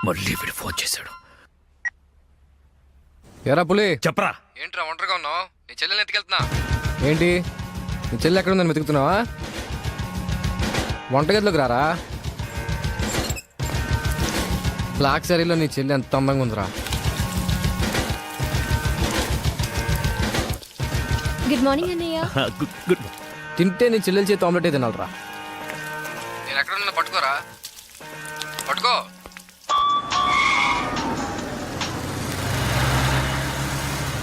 మళ్ళీ వీడు ఫోన్ చేశాడు. ఎరా పులి, చెప్పరా. ఏంట్రా ఒంటరిగా ఉన్నావు? నీ చెల్లెల్ని ఎత్తుకెళ్తున్నా. ఏంటి నీ చెల్లి ఎక్కడ ఉందని వెతుకుతున్నావా? వంటగదిలోకి రారా. బ్లాక్ శారీలో నీ చెల్లి ఎంత అందంగా ఉందిరా. గుడ్ మార్నింగ్ అన్నయ్య. గుడ్. తింటే నీ చెల్లెల చేతి ఆమ్లెట్ తినాలరా. నేను ఎక్కడ ఉన్నా పట్టుకోరా. పట్టుకో.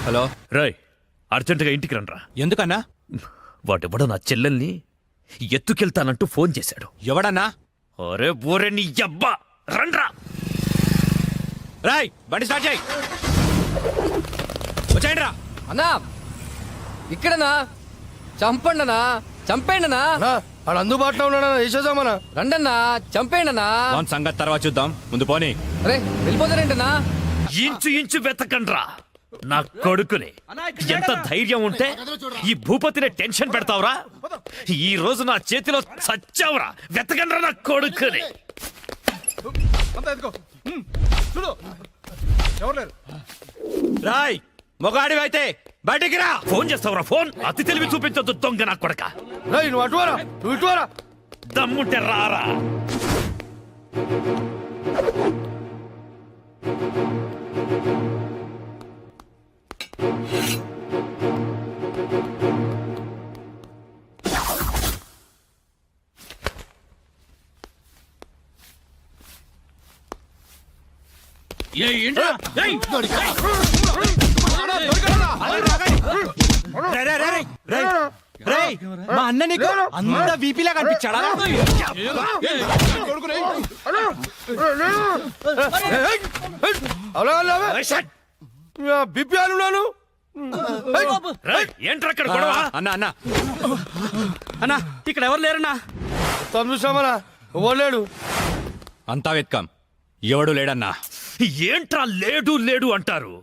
హలో రాయ్, అర్జెంటుగా ఇంటికి రండ్రా. ఎందుకన్నా? వాడెవడో నా చెల్లెల్ని ఎత్తుకెళ్తానంటూ ఫోన్ చేశాడు. ఎవడన్నా? అరే బోరే నీ అబ్బా, రండ్రా. రాయ్ బండి స్టార్ట్ చేయి. వచ్చేయండి రా. అన్నా ఇక్కడనా? చంపండనా, చంపేయండనా. వాడు అందుబాటులో ఉన్నాడా? వేసేద్దామన్నా. రండన్నా, చంపేయండనా. లోన్ సంగతి తర్వాత చూద్దాం, ముందు పోనీ. అరే వెళ్ళిపోతారేంటనా? ఇంచు ఇంచు వెతకండ్రా నా కొడుకుని. ఎంత ధైర్యం ఉంటే ఈ భూపతిని టెన్షన్ పెడతావురా? ఈ రోజు నా చేతిలో చచ్చావురా. వెతకండ్రా నా కొడుకుని. రాయ్ మొగాడి అయితే బయటికి రా. ఫోన్ చేస్తావురా ఫోన్? అతి తెలివి చూపించొద్దు దొంగ నా కొడక. రేయ్ నువ్వు అటువారా, నువ్వు ఇటువారా. దమ్ముంటే రారా. మా అన్న నీకు అంత వీపీలా కనిపించాడా? బిపి అనున్నాను. ఏంట్రా అక్కడ గొడవ? అన్న అన్న అన్న ఇక్కడ ఎవరు లేరన్నా? చూసామన్నా, ఇవ్వలేడు. అంతా వెతకం, ఎవడు లేడన్నా. ఏంట్రా లేడు లేడు అంటారు?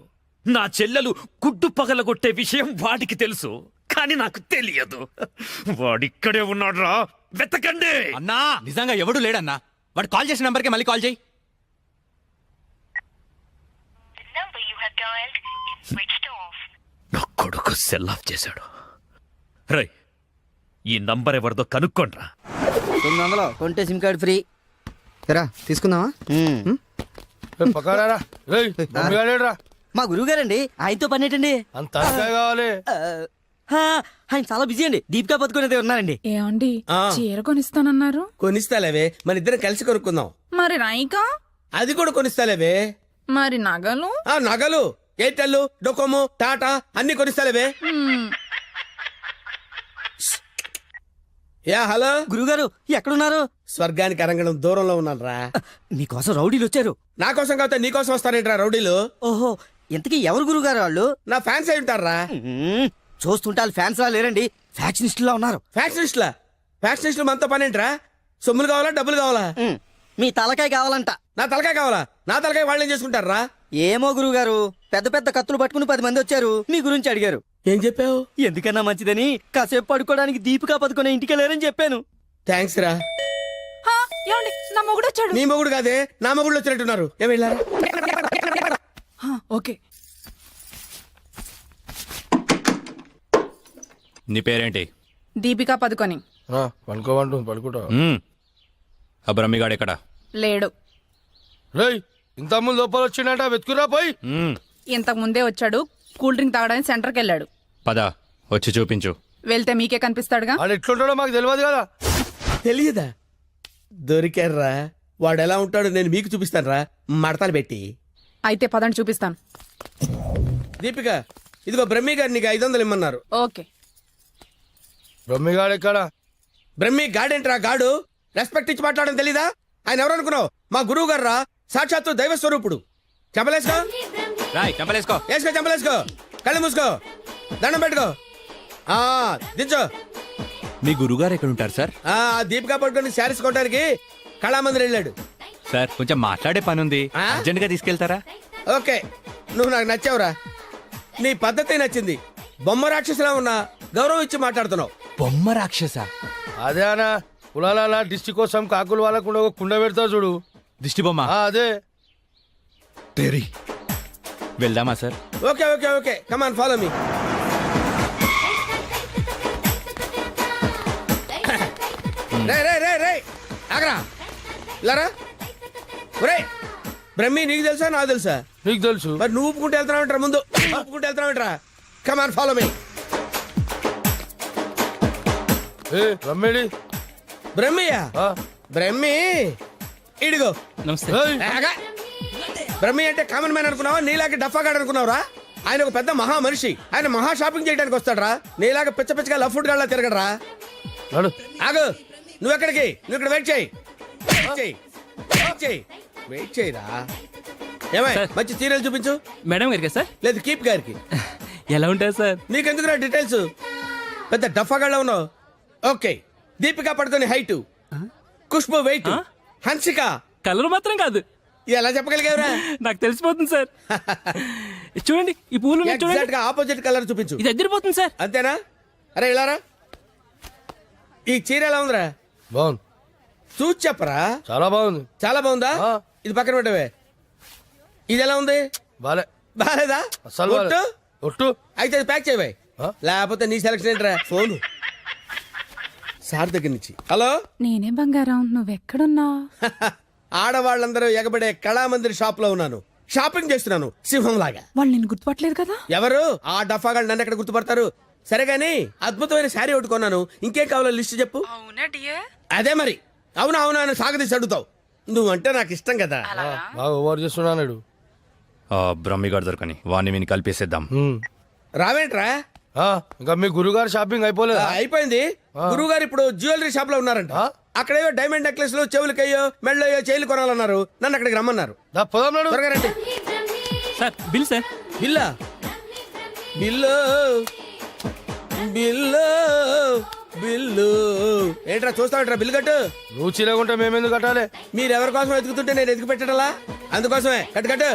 నా చెల్లెలు గుడ్డు పగలగొట్టే విషయం వాడికి తెలుసు, కానీ నాకు తెలియదు. వాడిక్కడే ఉన్నాడురా, వెతకండి. అన్నా నిజంగా ఎవడు లేడన్నా. వాడు కాల్ చేసిన నంబర్కి మళ్ళీ కాల్ చేయి. నా కొడుకు సెల్ ఆఫ్ చేశాడు. రై, ఈ నంబర్ ఎవరిదో కనుక్కోండ్రా. 900 కొంటే సిమ్ కార్డ్ ఫ్రీ. ఎరా తీసుకుందామా? పక్కడారా. రేయ్ రా. మా గురువు గారండి, ఆయనతో పని ఏంటండి? అంత కావాలి. ఆయన చాలా బిజీ అండి. దీపికా పదుకునేది ఉన్నారండి. ఏమండి చీర కొనిస్తానన్నారు? కొనిస్తాలేవే, మన ఇద్దరం కలిసి కొనుక్కుందాం. మరి రాయికా? అది కూడా కొనిస్తాలేవే. మరి నగలు? ఆ నగలు ఎయిర్టెల్, డొకోమో, టాటా అన్ని కొనిస్తాలేవే. యా హలో గురుగారు ఎక్కడున్నారు? స్వర్గానికి అరంగడం దూరంలో ఉన్నాను రా. మీకోసం రౌడీలు వచ్చారు. నా కోసం కాకపోతే నీ కోసం వస్తారేంట్రా రౌడీలు? ఓహో, ఇంతకీ ఎవరు గురుగారు వాళ్ళు? నా ఫ్యాన్స్ అయి ఉంటారా? చూస్తుంటే వాళ్ళు ఫ్యాన్స్ లా లేరండి, ఫ్యాక్షనిస్టులా ఉన్నారు. ఫ్యాక్షనిస్టులా? ఫ్యాక్షనిస్టులు మనతో పని ఏంట్రా? సొమ్ములు కావాలా, డబ్బులు కావాలా? మీ తలకాయ కావాలంట. నా తలకాయ కావాలా? నా తలకాయ వాళ్ళు ఏం చేసుకుంటారా? ఏమో గురుగారు, పెద్ద పెద్ద కత్తులు పట్టుకుని 10 మంది వచ్చారు, మీ గురించి అడిగారు. ఏం చెప్పావు? ఎందుకన్నా మంచిదని కాసేపు పడుకోవడానికి దీపికా పదుకునే ఇంటికి వెళ్ళారని చెప్పాను. థ్యాంక్స్ రా. ఏమండి నా మొగుడు వచ్చాడు. నీ మొగుడు కాదే, నా మొగుడు వచ్చినట్టున్నారు. ఏం వెళ్ళారా? ఓకే. నీ పేరేంటి? దీపికా పదుకొని. పడుకోమంటుంది, పడుకుంటా. ఆ బ్రహ్మిగాడు ఎక్కడ? లేడు. రేయ్ ఇంత ముందు లోపల వచ్చిండట, వెతుకురా పోయి. ఇంతకు ముందే వచ్చాడు, కూల్ డ్రింక్ తాగడానికి సెంటర్కి వెళ్ళాడు. పద వచ్చి చూపించు. వెళ్తే మీకే కనిపిస్తాడుగా. వాడు ఎట్లుంటాడో మాకు తెలియదు కదా. తెలియదా? దొరికారా? వాడు ఎలా ఉంటాడో నేను మీకు చూపిస్తాను రా, మడతలు పెట్టి. అయితే పదండి చూపిస్తాను. దీపిక, ఇదిగో బ్రహ్మి గారు నీకు 500 ఇమ్మన్నారు. ఓకే. బ్రహ్మిగాడు ఎక్కడ? బ్రహ్మి గాడేంట్రా గాడు? రెస్పెక్ట్ ఇచ్చి మాట్లాడడం తెలీదా? ఆయన ఎవరు అనుకున్నావు? మా గురువు గారు రా, సాక్షాత్తు దైవ స్వరూపుడు. చెప్పలేసుకో, రాయ్ చంపలేసుకో. వేసుకో, చంపలేసుకో, కళ్ళు మూసుకో, దండం పెట్టుకో, దించో. మీ గురుగారు ఎక్కడ ఉంటారు సార్? దీపికా పట్టుకొని శారీస్ కొట్టడానికి కళామందిర్ వెళ్ళాడు. సార్ కొంచెం మాట్లాడే పని ఉంది, అర్జెంట్ గా తీసుకెళ్తారా? ఓకే, నువ్వు నాకు నచ్చావురా. నీ పద్ధతి నచ్చింది. బొమ్మ రాక్షసులా ఉన్నా గౌరవం ఇచ్చి మాట్లాడుతున్నావు. బొమ్మ రాక్షస? అదే అనా, కులాల దిష్టి కోసం కాకులు వాళ్ళకుండా ఒక కుండ పెడతావు చూడు, దిష్టి బొమ్మ. అదే. తెరి వెళ్దామా sir? Okay okay okay come on follow me. రే రే రే రే ఆగరా ఇలారా. ఒరే బ్రహ్మి నీకు తెలుసా నాకు తెలుసా? నీకు తెలుసు. మరి నువ్వు ఊపుకుంటూ వెళ్తున్నావు ముందు ఊపుకుంటూ వెళ్తున్నావు కమాన్ ఫాలో మీ. ఏ రమ్మేడి. బ్రహ్మియా? బ్రహ్మి ఇడిగో. ఏయ్, ఆగా. బ్రహ్మి అంటే కామన్ మ్యాన్ అనుకున్నావా? నీలాగే డఫాగాడు అనుకున్నావురా? ఆయన ఒక పెద్ద మహా మనిషి. ఆయన మహా షాపింగ్ చేయడానికి వస్తాడరా. నీలాగా పిచ్చ పిచ్చగా లఫ్ ఫుడ్ గాళ్ళ తిరగడరా. నడు. ఆగు. నువ్వు ఎక్కడికి? నువ్వు ఇక్కడ వెయిట్ చేయి. వెయిట్ చేయి. వెయిట్ చేయి. వెయిట్ చేయరా. ఏమై మంచి చీరలు చూపించు. మేడం గారికి సార్ లేదు కీప్ గారికి. ఎలా ఉంటాయి సార్? నీకెందుకురా డీటెయిల్స్? పెద్ద డఫాగాళ్ళ ఉన్నావు. Okay. Deepika Padukone height, Khushbu weight, Hansika colour మాత్రం కాదు, ఎలా చెప్పగలిగావురా? నాకు తెలిసిపోతుంది సార్. చూడండి ఈ పూలు ఎగ్జాక్ట్ గా ఆపోజిట్ కలర్ చూపించు. ఇది ఎగిరిపోతుంది సార్. అంతేనా? అరే ఇలారా. ఈ చీర ఎలా ఉందిరా? బాగుంది. చూసి చెప్పరా. చాలా బాగుంది. చాలా బాగుందా? ఆ. ఇది పక్కన పెట్టవే. ఇది ఎలా ఉంది? బాలే. బాలేదా? అసలు ఒట్టు? ఒట్టు. అయితే అది ప్యాక్ చేయవే. ఆ? లేకపోతే నీ సెలక్షన్ ఏంట్రా? ఫోన్ సార్ దగ్గర నుంచి. హలో. నేనే బంగారం, నువ్వెక్కడున్నా? ఆడవాళ్ళందరూ ఎగబడే కళామందిర్ షాప్ లో ఉన్నాను. షాపింగ్ చేస్తున్నాను సింహం లాగా. వాళ్ళు నేను గుర్తుపట్టలేదు కదా. ఎవరు ఆ డఫాగాళ్ళు నన్ను ఎక్కడ గుర్తుపడతారు? సరే గాని అద్భుతమైన శారీ ఒకటి కొన్నాను. ఇంకేం కావాలో లిస్ట్ చెప్పు. అదే మరి. అవునా అవునా అని సాగదీసి అడుగుతావు. నువ్వంటే నాకు ఇష్టం కదా. బాగా ఓవర్ చేస్తున్నాడు. బ్రహ్మిగాడు దొరకని వాడిని వీని కలిపేసేద్దాం. రావేంట్రా? ఇంకా మీ గురుగారు షాపింగ్ అయిపోలేదా? అయిపోయింది. గురువు గారు ఇప్పుడు జ్యువెలరీ షాప్ లో ఉన్నారంట. అక్కడేవో డైమండ్ నెక్లెస్ లు, చెవులకయ్యో, మెళ్ళయ్యో, చైలు కొనాలన్నారు. నన్ను అక్కడికి రమ్మన్నారు. దా, పోదాం నాడు. త్వరగా రండి. Sir bill sir. బిల్లా? బిల్లు బిల్లు బిల్లు ఏంట్రా చూస్తావంట్రా? బిల్లు కట్టు. నువ్వు చీలకుంటే మేమెందుకు కట్టాలి? మీరు ఎవరి కోసం వెతుకుతుంటే నేను ఎదుగు పెట్టడలా? అందుకోసమే. కట్టు కట్టు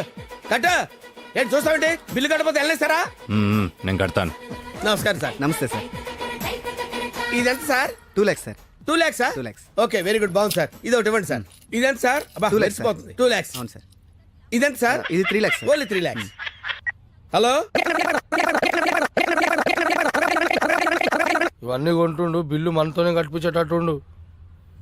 కట్టు. ఏంటి చూస్తావంటే? బిల్లు కట్టకపోతే వెళ్ళేస్తారా? నేను కడతాను. నమస్కారం సార్. నమస్తే సార్. ఇదెంత sir? 2 lakhs sir. 2 lakhs. 2 lakhs. Okay very good, బాగుంది సార్. ఇది ఒకటి ఇవ్వండి సార్. ఇదెంత సార్? 2 lakhs sir. 2 lakhs. అవును సార్. ఇదెంత సార్? ఇది 3 lakhs sir. Only 3 lakhs. Hello. ఇవన్నీ కొంటుండు, బిల్లు మనతోనే కట్టించేటట్టుండు.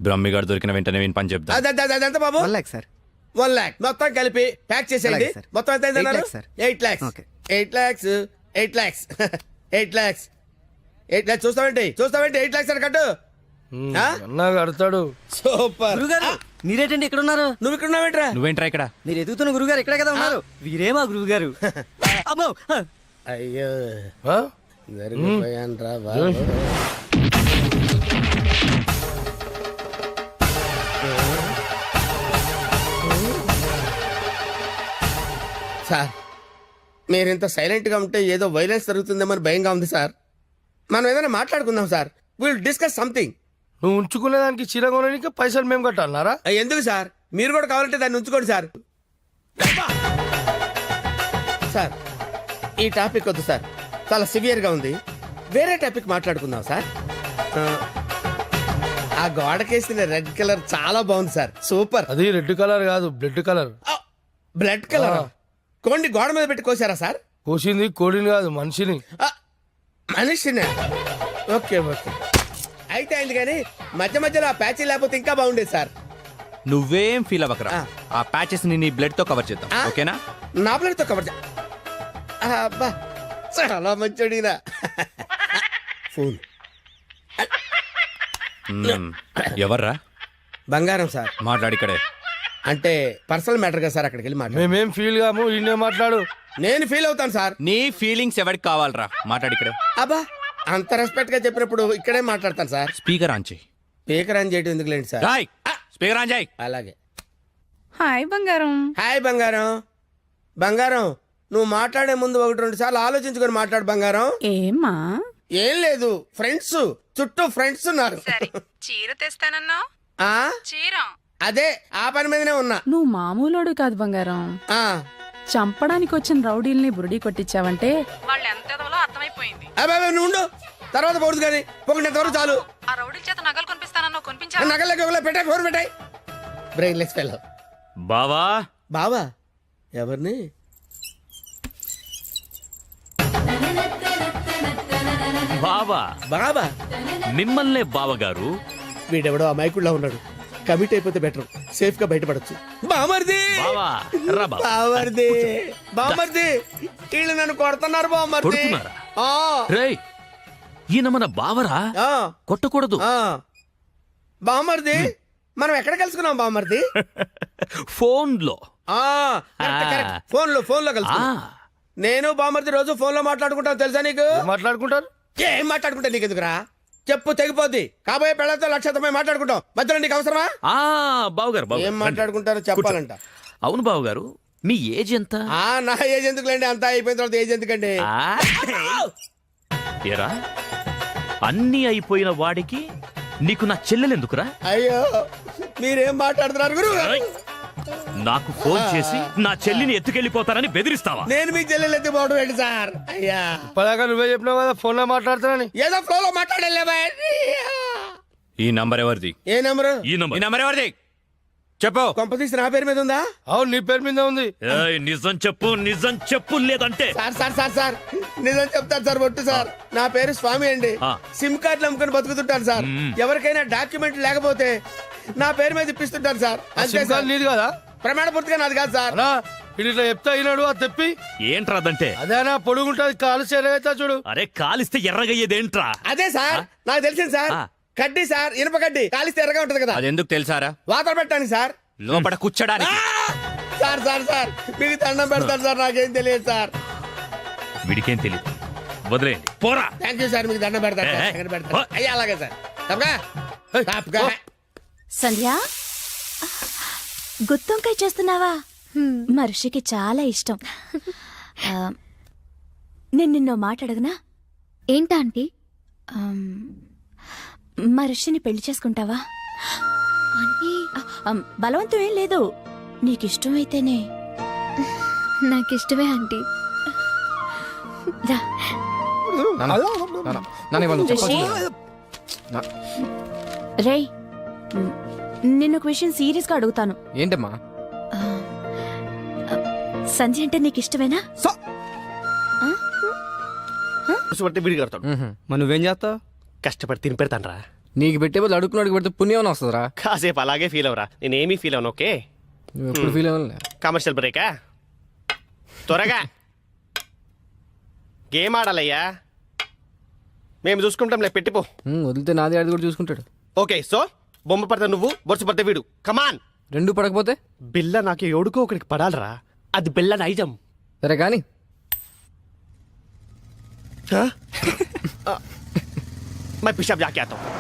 బ్రహ్మిగాడు దొరికిన వెంటనే వీని పని చెప్తా. అదంత బాబు? 1 lakh సార్. 1 lakh మొత్తం కలిపి ప్యాక్ చేసేయండి. అలాగే సార్. మొత్తం ఎంత అయింది 8 అన్నారు? lakhs sir. 8 lakhs. Okay. 8 lakhs. 8 lakhs. 8 lakhs. 8 lakhs. చూస్తావేంటి 8 lakhs అని కట్టు. ఆ? అన్నా కడతాడు. సూపర్. గురుగారు మీరేటండి ఇక్కడ ఉన్నారు? నువ్వు ఇక్కడ ఉన్నావేంట్రా? నువ్వేంట్రా ఇక్కడ? మీరు ఎదుగుతున్న గురుగారు ఇక్కడే కదా ఉన్నారు. వీరే మా గురువు గారు. అమ్మో. అయ్యో ఆ? జరిగిపోయాన్రా బాబు. సార్ మీరింత సైలెంట్ గా ఉంటే ఏదో వైలెన్స్ జరుగుతుందేమని భయంగా ఉంది సార్. మనం ఏదైనా మాట్లాడుకుందాం సార్. Will discuss something. నువ్వు ఉంచుకునే దానికి చీర కొనడానికి పైసలు మేము కట్టాలన్నారా? ఎందుకు సార్? మీరు కూడా కావాలంటే దాన్ని ఉంచుకోండి సార్. సార్ ఈ టాపిక్ వద్దు సార్, చాలా సివియర్ గా ఉంది. వేరే టాపిక్ మాట్లాడుకుందాం సార్. ఆ గోడకేసిన రెడ్ కలర్ చాలా బాగుంది సార్. సూపర్. అది రెడ్ కలర్ కాదు, బ్లడ్ కలర్. Blood colour. కోండి గోడ మీద పెట్టి కోసారా సార్? కోసింది కోడిని కాదు, మనిషిని. మనిషినే. ఓకే ఓకే అయితే అయింది. కానీ మధ్య మధ్యలో ఆ ప్యాచ్ లేకపోతే ఇంకా బాగుండేది సార్. నువ్వేం ఫీల్ అవ్వకరా. ఆ ప్యాచెస్ ని నీ బ్లడ్ తో కవర్ చేద్దాం. ఆ? ఓకేనా? నా ప్లేట్తో కవర్ అబ్బా చాలా మంచోడినా. ఫోన్ ఎవర్రా? బంగారం సార్. మాట్లాడిక్కడే. అంటే పర్సనల్ మ్యాటర్ కదా సార్, అక్కడికి వెళ్ళి మాట్లాడు. మేమేం ఫీల్ కాము, ఈయనే మాట్లాడు. నేను ఫీల్ అవుతాను సార్. నీ ఫీలింగ్స్ ఎవరికి కావాలరా? మాట్లాడిక్కడే. అబ్బా అంత రెస్పెక్ట్ గా చెప్పినప్పుడు ఇక్కడే మాట్లాడతాను సార్. స్పీకర్ ఆన్ చేయి. స్పీకర్ ఆన్ చేయడం ఎందుకు లేండి సార్? రాయ్ స్పీకర్ ఆన్ చేయి. అలాగే. హాయ్ బంగారం. హాయ్ బంగారం. బంగారం నువ్వు మాట్లాడే ముందు 1-2 సార్లు ఆలోచించుకొని మాట్లాడు బంగారం. ఏమ్మా? ఏం లేదు, ఫ్రెండ్స్ చుట్టూ ఫ్రెండ్స్ ఉన్నారు. చీర తెస్తానన్నా? ఆ చీర అదే ఆ పని మీదనే ఉన్నా. నువ్వు మామూలోడు కాదు బంగారం. ఆ చంపడానికి వచ్చిన రౌడీల్ని బురుడి కొట్టించావంటే వాళ్ళు ఎంత ఎదవలో అర్థమైపోయింది. అబ్బాయి నువ్వు ఉండు, తర్వాత పోదు కానీ పొగినంత వరకు చాలు. ఆ రౌడీల చేత నగలు కొనిపిస్తానన్నా కొనిపించాను. నగలకి పెట్టాయి ఫోన్ పెట్టాయి. Brainless fellow. బావా బావా ఎవరిని? బావా బాబా. మిమ్మల్నే బావగారు. వీడెవడో అమాయకుడిలా ఉన్నాడు. కమిట్ అయిపోతే బెటర్, సేఫ్ గా బయటపడచ్చు. బామర్ది, బావా రా బావా. బామర్ది, బామర్ది, వీళ్ళు నన్ను కొడుతున్నారు బామర్ది. కొడుతున్నారా? ఆ, రేయ్ ఈయన మన బావరా, ఆ, కొట్టకూడదు. ఆ. బామర్ది, మనం ఎక్కడ కలుసుకున్నాం బామర్ది? ఫోన్ లో. ఆ, కరెక్ట్, కరెక్ట్. ఫోన్ లో కలుసుకున్నాం. నేను బామర్ది రోజు ఫోన్ లో మాట్లాడుకుంటాను, తెలుసా నీకు? మాట్లాడుకుంటారు. ఏం మాట్లాడుకుంటా నీకు ఎందుకురా? చెప్పు తెగిపోద్ది. కాబోయే పెళ్ళతో లక్షతమై మాట్లాడుకుంటాం, మధ్యలో నీకు అవసరమా? బావగారు ఏం మాట్లాడుకుంటారో చెప్పాలంట. అవును బావగారు, మీ ఏజ్ ఎంత? నా ఏజ్ ఎందుకులేండి, అంతా అయిపోయిన తర్వాత ఏజ్ ఎందుకండి? ఏరా అన్నీ అయిపోయిన వాడికి నీకు నా చెల్లెలెందుకురా? అయ్యో మీరేం మాట్లాడుతున్నారు గురు? నాకు ఫోన్ చేసి నా చెల్లిని ఎత్తుకెళ్ళిపోతానని బెదిరిస్తావా? నేను మీకు చెల్లెలు ఎత్తిపోవడం ఏంటి సార్? అయ్యా పదాక నువ్వే చెప్పినావు కదా ఫోన్ లో మాట్లాడతానని. ఏదో ఫ్లో లో మాట్లాడలే. ఈ నంబర్ ఎవరిది? ఏ నెంబరు? ఈ ఈ నంబర్. నంబర్ ఎవరిది చెప్పు. కొంపతీసి నా పేరు మీద ఉందా? అవును నీ పేరు మీద ఉంది. ఏయ్, నిజం చెప్పు, నిజం చెప్పు, లేదంటే సార్ సార్ సార్ సార్ నిజం చెప్తాను సార్, ఒట్టు సార్. నా పేరు స్వామి అండి. ఆ. సిమ్ కార్డులు అమ్ముకుని బతుకుతుంటాను సార్. ఎవరికైనా డాక్యుమెంట్ లేకపోతే నా పేరు మీద ఇప్పిస్తుంటాను సార్. అంతే సిమ్ సార్. కార్డు నీది కదా? ప్రమాణ పూర్తిగా నాది కాదు సార్. అనా ఇది ఇట్లా చెప్తా అయినాడు అది తెప్పి. ఏంట్రాదంటే? అదేనా పొడుగుంటది కాలు చేరైతే చూడు. అరే కాలిస్తే ఎర్రగయ్యేదేంట్రా? అదే సార్, నాకు తెలిసింది సార్. ఆ. కడ్డీ సార్, ఇనుప కడ్డీ కాలిస్తే ఎర్రగా ఉంటది కదా, అది ఎందుకు తెలుసారా? వాతర పెట్టాను సార్. లోపల కూర్చోడానికి. సార్ సార్ సార్ మీకు దండం పెడతాను సార్, నాకేం తెలియదు సార్. వీడికేం తెలియదు, వదిలేయండి. పోరా. థ్యాంక్ యూ సార్, మీకు దండం పెడతాను సార్, ఏ, దండం పెడతాను. అయ్యా అలాగే సార్. తప్పగా తప్పగా. సంధ్య గుత్తొంకాయ చేస్తున్నావా? మనిషికి చాలా ఇష్టం. నేను నిన్నో మాట అడగనా? ఏంటా ఆంటీ? మనిషిని పెళ్లి చేసుకుంటావా? ఆంటీ బలవంతం ఏం లేదు, నీకిష్టమైతేనే. నాకిష్టమే ఆంటీ. రా. రేయ్ నిన్నొక విషయం సీరియస్ గా అడుగుతాను. ఏంటమ్మా? సంధ్య అంటే నీకు ఇష్టమేనా? మరి నువ్వేం చేస్తావు? కష్టపడి తిని పెడతాను రా. నీకు పెట్టే బదులు అడుగుకున్నాడికి పెడితే పుణ్యం వస్తుందిరా. కాసేపు అలాగే ఫీల్ అవరా, నేనేమీ ఫీల్ అవను. ఓకే నువ్వు ఎప్పుడు ఫీల్ అవ్వలే. కమర్షియల్ బ్రేకా? త్వరగా గేమ్ ఆడాలయ్యా, మేము చూసుకుంటాంలే, పెట్టిపో. వదిలితే నాది ఆడి కూడా చూసుకుంటాడు. ఓకే సో బొమ్మ పడితే నువ్వు, బొరుసు పడితే వీడు. కమాన్. రెండు పడకపోతే బిల్ల నాకు ఎవడుకో ఒకడికి పడాలరా, అది బిల్ల నైజం. సరే కానీ మై పిషాబ్ జాకే ఆతా హూం.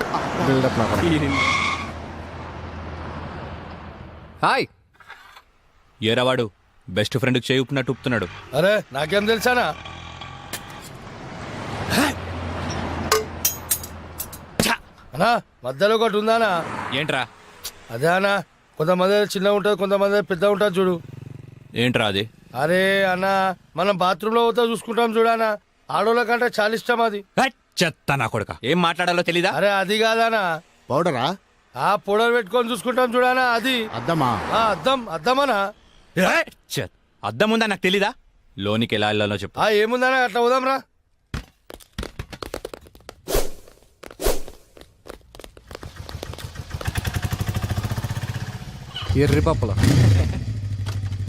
బిల్డప్ నా హాయ్. ఏరావాడు బెస్ట్ ఫ్రెండ్ చేయి ఉప్పినట్టు ఉప్పుతున్నాడు. అరే నాకేం తెలుసానా? అనా మధ్యలో ఒకటి ఉందానా? ఏంట్రా? అదే అన్నా, కొంతమంది చిన్న ఉంటుంది, కొంతమంది పెద్ద ఉంటుంది చూడు. ఏంట్రా అది? అరే అన్నా, మనం బాత్రూమ్ లో పోతా చూసుకుంటాం చూడానా, ఆడోళ్ళ కంటే చాలా ఇష్టం అది. చెత్త నా కొడుక, ఏం మాట్లాడాలో తెలీదా? అరే అది కాదానా, పౌడరా? ఆ పొడలు పెట్టుకొని చూసుకుంటాం చూడానా, అది అద్దమా? అద్దం. అద్దమనా? అద్దం ఉందా నాకు తెలీదా? లోనికి ఎలా వెళ్ళాలో చెప్పు. ఏముందనా, అట్లా పోదాం రా. ఎర్రి పప్పుల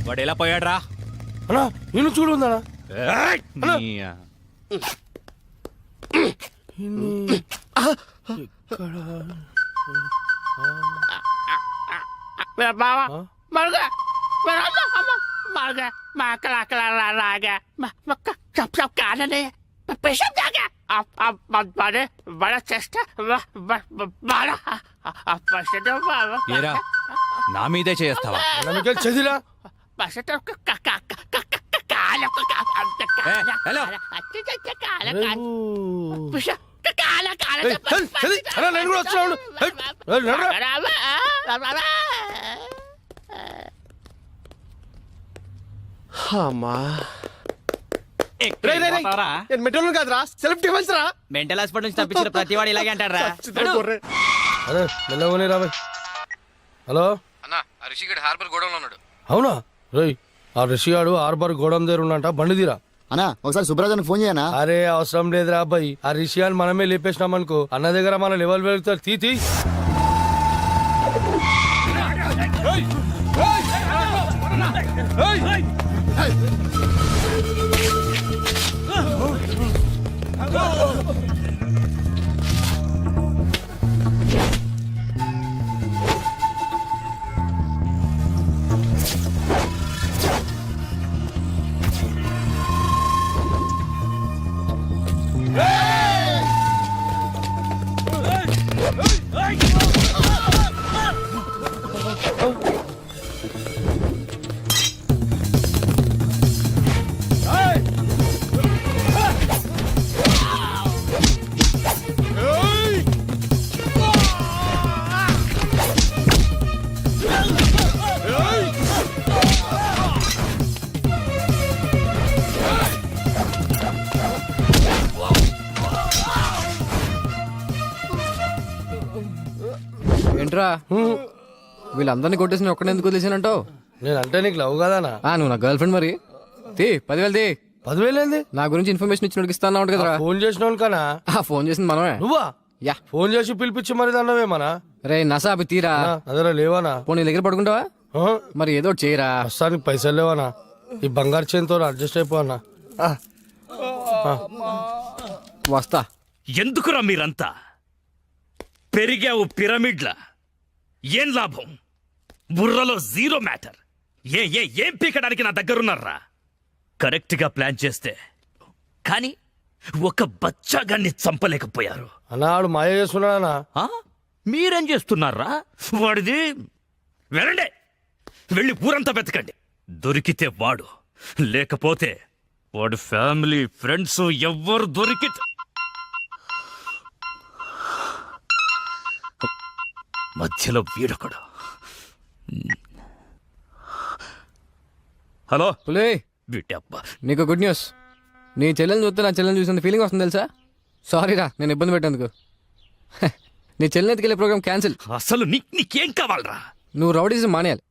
వాడు ఎలా పోయాడ్రా? అన్నా నేను చూడు ఉందనా. ఏరా నా మీదే చేస్తావా? చదిరా హలో నేను కూడా వచ్చినాడు. అమ్మా నేను మెట్రోలు కాదురా, సెల్ఫ్ డిఫెన్స్ రా. మెంటల్ హాస్పిటల్ నుంచి తప్పించిన ప్రతివాడు ఇలాగే అంటారా? అరే మెల్లగోని రాబోయ్. హలో అన్నా, ఆ రిషిగడ్ హార్బర్ గోడంలో ఉన్నాడు. అవునా? రేయ్ ఆ రిషిగాడు హార్బర్ గోడం దగ్గర ఉన్నంట బండి తీరా. అన్నా ఒకసారి సుబ్రాజానికి ఫోన్ చేయనా? అరే అవసరం లేదురా అబ్బాయి, ఆ రిషిగాని మనమే లేపేసినాం అనుకో అన్న దగ్గర మన లెవెల్ వెళ్తారు. తీ ఏంట్రా వీళ్ళందరినీ కొట్టేసి ఒక్కడే ఎందుకు వదిలేసానంటావు? నేనంటే నీకు లవ్ కదానా? నువ్వు నా గర్ల్ ఫ్రెండ్ మరి. 10,000 తీ. 10,000 ఏంది? నా గురించి ఇన్ఫర్మేషన్ ఇచ్చి ఇస్తాను కదరా. ఫోన్ చేసినావు కనా? ఫోన్ చేసింది మనమే. నువ్వా? యా. ఫోన్ చేసి పిలిపించి మరి దాన్నవేమనా? రే నసా అవి తీరా. అదరా లేవానా? పోనీ దగ్గర పడుకుంటావా? మరి ఏదో ఒకటి చేయరా. ప్రస్తుతానికి పైసలు లేవనా? ఈ బంగారు చేతితో అడ్జస్ట్ అయిపోవన్నా. వస్తా. ఎందుకురా మీరంతా పెరిగావు పిరమిడ్ల? ఏం లాభం? బుర్రలో జీరో మ్యాటర్. ఏం పీకడానికి నా దగ్గరున్నారా? కరెక్ట్ గా ప్లాన్ చేస్తే కానీ ఒక బచ్చాగాన్ని చంపలేకపోయారు. అన్నాడు మాయ చేస్తున్నాడా? ఆ? మీరేం చేస్తున్నారా? వాడిది వెళ్ళండి, వెళ్ళి ఊరంతా వెతకండి. దొరికితే వాడు, లేకపోతే వాడు ఫ్యామిలీ ఫ్రెండ్స్ ఎవ్వరు దొరికితే మధ్యలో వీడొకడు. హలో పులే, వీటబ్బా, నీకు గుడ్ న్యూస్. నీ చెల్లెని చూస్తే నా చెల్లెని చూసిన ఫీలింగ్ వస్తుంది తెలుసా? సారీరా నేను ఇబ్బంది పెట్టేందుకు. నీ చెల్లెని ఎత్తుకెళ్ళే ప్రోగ్రామ్ క్యాన్సిల్. అసలు నీకేం కావాలరా? నువ్వు రౌడీజం మానేయాలి.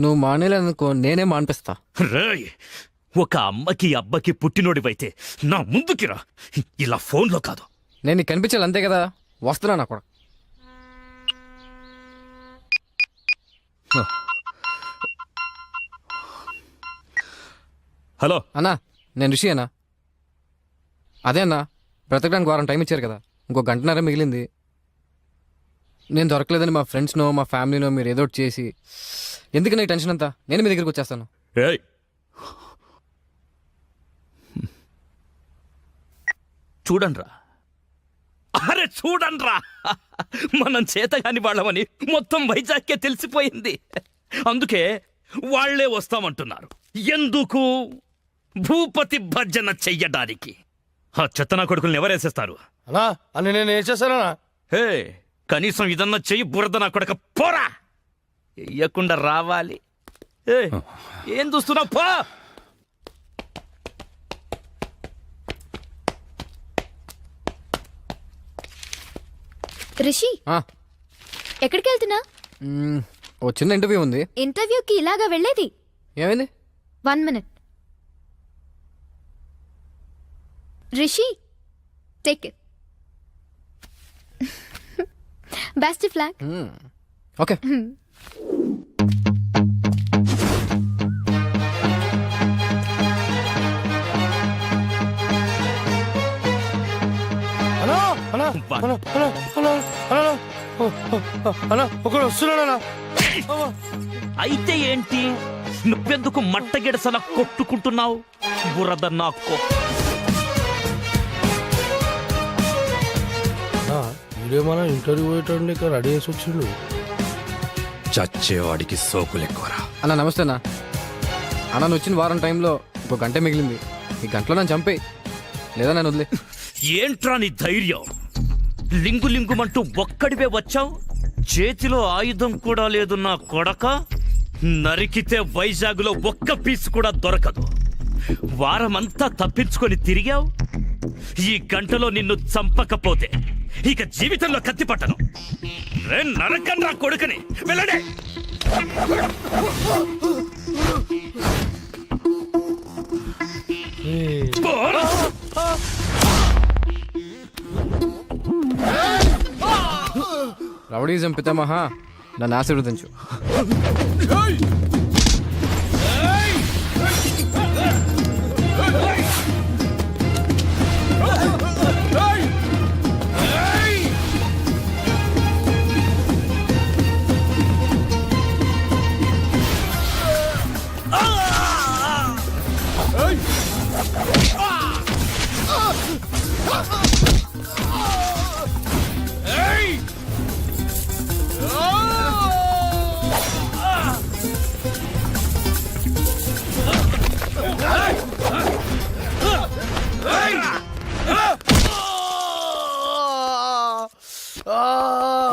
నువ్వు మానేయాలనుకో నేనే మానిపిస్తా. రేయ్, ఒక అమ్మకి అబ్బకి పుట్టినోడివైతే నా ముందుకి రా, ఇలా ఫోన్లో కాదు. నేను నీకు కనిపించాలి అంతే కదా. వస్తున్నా నా కూడా. హలో అన్నా, నేను రిషి అన్నా. అదే అన్నా, బ్రతకడానికి వారం టైం ఇచ్చారు కదా, ఇంకో గంటన్నర మిగిలింది. నేను దొరకలేదని మా ఫ్రెండ్స్నో మా ఫ్యామిలీనో మీరు ఏదో ఒకటి చేసి, ఎందుకు నీ టెన్షన్ అంతా? నేను మీ దగ్గరికి వచ్చేస్తాను. ఏయ్, చూడండ్రా, అరే చూడండ్రా, మనం చేతగాని వాళ్ళమని మొత్తం వైజాగ్కే తెలిసిపోయింది. అందుకే వాళ్లే వస్తామంటున్నారు. ఎందుకు? భూపతి భర్జన చెయ్యడానికి. ఆ చెత్తన కొడుకుల్ని ఎవరేసేస్తారు? అన్నా అని నేను ఏం చేస్తానా? హే, కనీసం ఇదన్నా చెయ్యి. బురద నా కొడక పోరా, వెయ్యకుండా రావాలి. ఏం చూస్తున్నావు? పో. రిషి, ఎక్కడికి వెళ్తున్నా? ఓ చిన్న ఇంటర్వ్యూ ఉంది. ఇంటర్వ్యూకి ఇలాగా వెళ్ళేది? ఏమైంది? 1 minute. Rishi, take it. Best flag. Okay. అన్నా అన్నా అన్నా అన్నా అన్నా అన్నా అన్నా ఒకడు వస్తున్నాడా? అయితే ఏంటి? నువ్వెందుకు మట్టగిడసలా కొట్టుకుంటున్నావు? బురద నాకు. వీడేమన్నా ఇంటర్వ్యూ పోయేటండి, ఇక్కడ రెడీ చేసి వచ్చిండు. చచ్చేవాడికి సోకులెక్కువరా. అన్న నమస్తే అన్న. అన్న నువ్వు వచ్చిన వారం టైంలో ఇంకో గంట మిగిలింది. ఈ గంటలో నన్ను చంపేయి, లేదా నన్ను వదిలే. ఏంట్రా నీ ధైర్యం? లింగు లింగుమంటూ ఒక్కడివే వచ్చావు. చేతిలో ఆయుధం కూడా లేదు నా కొడక. నరికితే వైజాగ్లో ఒక్క పీస్ కూడా దొరకదు. వారమంతా తప్పించుకొని తిరిగావు. ఈ గంటలో నిన్ను చంపకపోతే ఇక జీవితంలో కత్తి పట్టను. నరకన్నా కొడుకుని వెళ్ళడే. రౌడీజం పితామహ నన్ను ఆశీర్వదించు.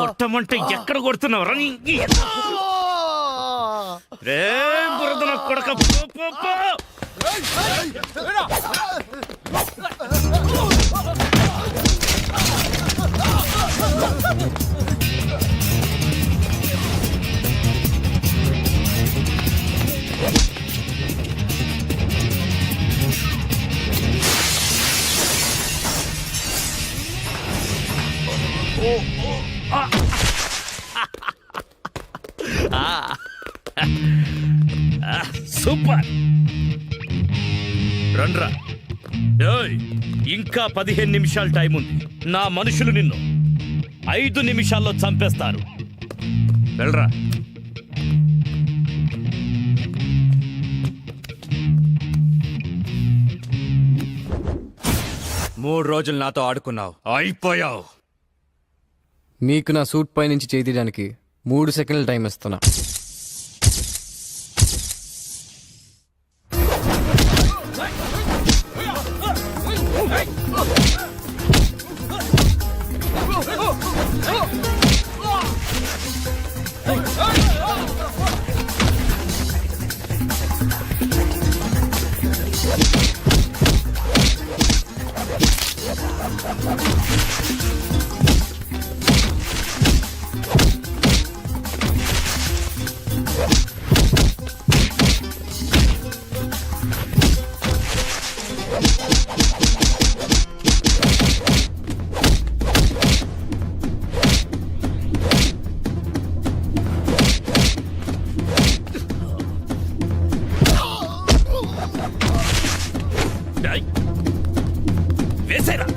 కొట్టమంటే ఎక్కడ కొడుతున్నావు రా రే బురద నా కొడక పో, పో, పో. సూపర్ రండ్రా. ఏయ్, ఇంకా 15 నిమిషాలు టైం ఉంది. నా మనుషులు నిన్ను 5 నిమిషాల్లో చంపేస్తారు. వెళ్ళరా. మూడు రోజులు నాతో ఆడుకున్నావు, అయిపోయావు. మీకు నా సూట్ పై నుంచి చేయి తీయడానికి 3 సెకండ్ల టైం ఇస్తున్నా. ఏయ్, వేసేరా.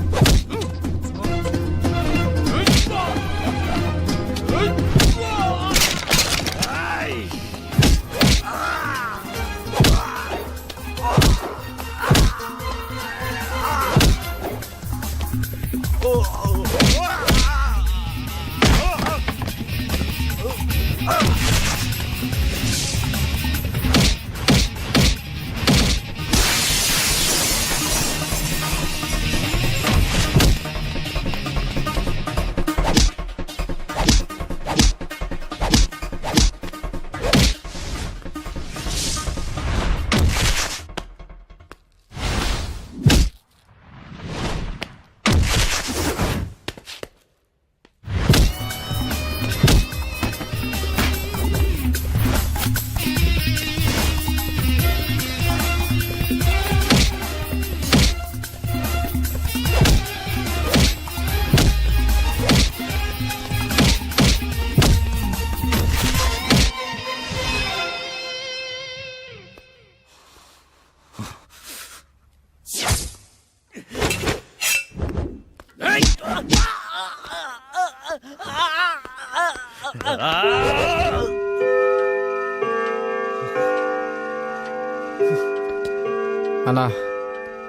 అన్నా,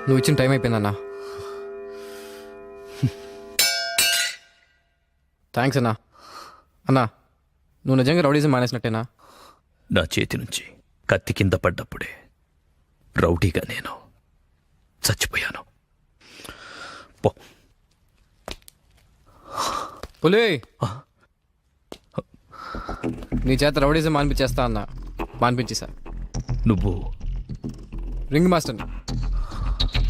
నువ్వు ఇచ్చిన టైం అయిపోయిందన్నా. థ్యాంక్స్ అన్నా. అన్నా, నువ్వు నిజంగా రౌడీజం మానేసినట్టేనా? నా చేతి నుంచి కత్తి కింద పడ్డప్పుడే రౌడీగా నేను చచ్చిపోయాను. పో. పులి, నీ చేత రౌడీజం మానిపించేస్తా అన్నా. మానిపించేసా. నువ్వు రింగ్ మాస్టర్ని.